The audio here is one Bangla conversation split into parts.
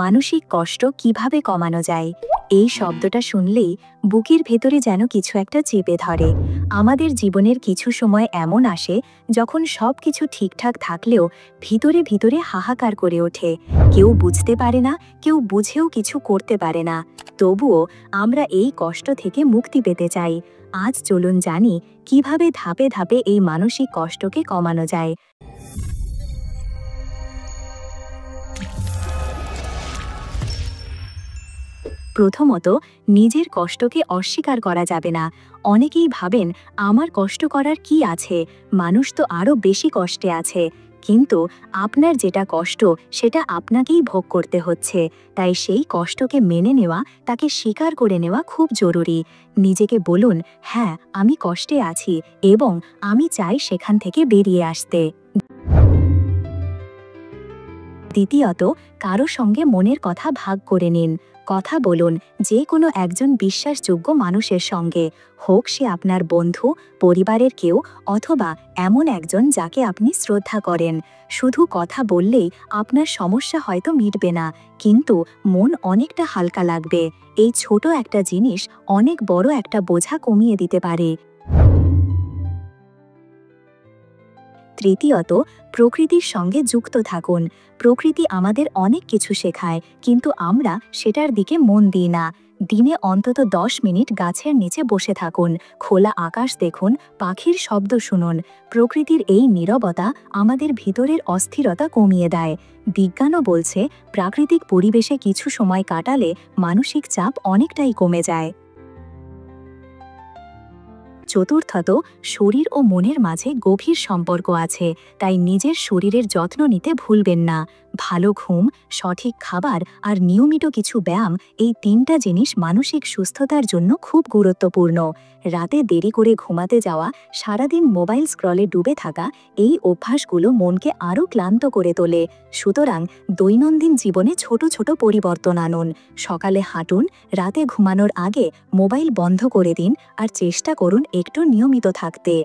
মানসিক কষ্ট কিভাবে কমানো যায়। এই শব্দটা শুনলেই বুকের ভেতরে যেন কিছু একটা চেপে ধরে। আমাদের জীবনের কিছু সময় এমন আসে যখন সবকিছু ঠিকঠাক থাকলেও ভিতরে ভিতরে হাহাকার করে ওঠে। কেউ বুঝতে পারে না, কেউ বুঝেও কিছু করতে পারে না। তবুও আমরা এই কষ্ট থেকে মুক্তি পেতে চাই। আজ চলুন জানি কিভাবে ধাপে ধাপে এই মানসিক কষ্টকে কমানো যায়। প্রথমত, নিজের কষ্টকে অস্বীকার করা যাবে না। অনেকেই ভাবেন, আমার কষ্ট করার কি আছে, মানুষ তো আরও বেশি কষ্টে আছে। কিন্তু আপনার যেটা কষ্ট সেটা আপনাকেই ভোগ করতে হচ্ছে। তাই সেই কষ্টকে মেনে নেওয়া, তাকে স্বীকার করে নেওয়া খুব জরুরি। নিজেকে বলুন, হ্যাঁ আমি কষ্টে আছি এবং আমি চাই সেখান থেকে বেরিয়ে আসতে। দ্বিতীয়ত, কারো সঙ্গে মনের কথা ভাগ করে নিন। কথা বলুন যে কোনো একজন বিশ্বাসযোগ্য মানুষের সঙ্গে, হোক সে আপনার বন্ধু, পরিবারের কেউ অথবা এমন একজন যাকে আপনি শ্রদ্ধা করেন। শুধু কথা বললেই আপনার সমস্যা হয়তো মিটবে না, কিন্তু মন অনেকটা হালকা লাগবে। এই ছোট একটা জিনিস অনেক বড় একটা বোঝা কমিয়ে দিতে পারে। তৃতীয়ত, প্রকৃতির সঙ্গে যুক্ত থাকুন। প্রকৃতি আমাদের অনেক কিছু শেখায়, কিন্তু আমরা সেটার দিকে মন দিই না। দিনে অন্তত 10 মিনিট গাছের নিচে বসে থাকুন, খোলা আকাশ দেখুন, পাখির শব্দ শুনুন। প্রকৃতির এই নীরবতা আমাদের ভিতরের অস্থিরতা কমিয়ে দেয়। বিজ্ঞানও বলছে, প্রাকৃতিক পরিবেশে কিছু সময় কাটালে মানসিক চাপ অনেকটাই কমে যায়। চতুর্থত, শরীর ও মনের মাঝে গভীর সম্পর্ক আছে, তাই নিজের শরীরের যত্ন নিতে ভুলবেন না। ভালো ঘুম, সঠিক খাবার আর নিয়মিত কিছু ব্যায়াম, এই 3টা জিনিস মানসিক সুস্থতার জন্য খুব গুরুত্বপূর্ণ। রাতে দেরি করে ঘুমাতে যাওয়া, সারাদিন মোবাইল স্ক্রলে ডুবে থাকা, এই অভ্যাসগুলো মনকে আরও ক্লান্ত করে তোলে। সুতরাং দৈনন্দিন জীবনে ছোট ছোট পরিবর্তন আনুন। সকালে হাঁটুন, রাতে ঘুমানোর আগে মোবাইল বন্ধ করে দিন আর চেষ্টা করুন একটু নিয়মিত থাকতে।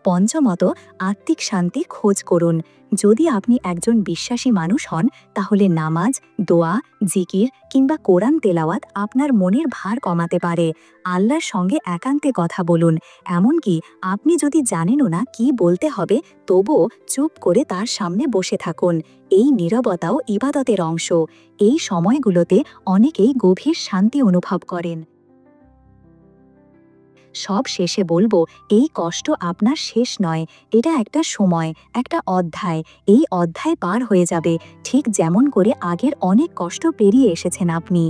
পঞ্চমত, আত্মিক শান্তি খোঁজ করুন। যদি আপনি একজন বিশ্বাসী মানুষ হন, তাহলে নামাজ, দোয়া, জিকির কিংবা কোরআন তেলাওয়াত আপনার মনের ভার কমাতে পারে। আল্লাহর সঙ্গে একান্তে কথা বলুন। এমনকি আপনি যদি জানেনও না কি বলতে হবে, তবুও চুপ করে তার সামনে বসে থাকুন। এই নীরবতাও ইবাদতের অংশ। এই সময়গুলোতে অনেকেই গভীর শান্তি অনুভব করেন। সব শেষে বলবো, এই কষ্ট আপনার শেষ নয়, এটা একটা সময়, একটা অধ্যায়। এই অধ্যায় পার হয়ে যাবে, ঠিক যেমন করে আগের অনেক কষ্ট পেরিয়ে এসেছেন আপনি।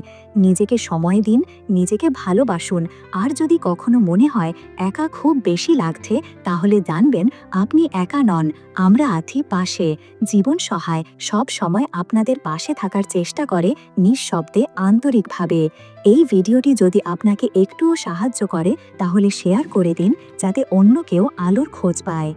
নিজেকে সময় দিন, নিজেকে ভালোবাসুন। আর যদি কখনো মনে হয় একা খুব বেশি লাগছে, তাহলে জানবেন আপনি একা নন, আমরা আছি পাশে। জীবন সহায় সব সময় আপনাদের পাশে থাকার চেষ্টা করে, নিঃশব্দে, আন্তরিকভাবে। এই ভিডিওটি যদি আপনাকে একটুও সাহায্য করে, তাহলে শেয়ার করে দিন, যাতে অন্য কেউ আলোর খোঁজ পায়।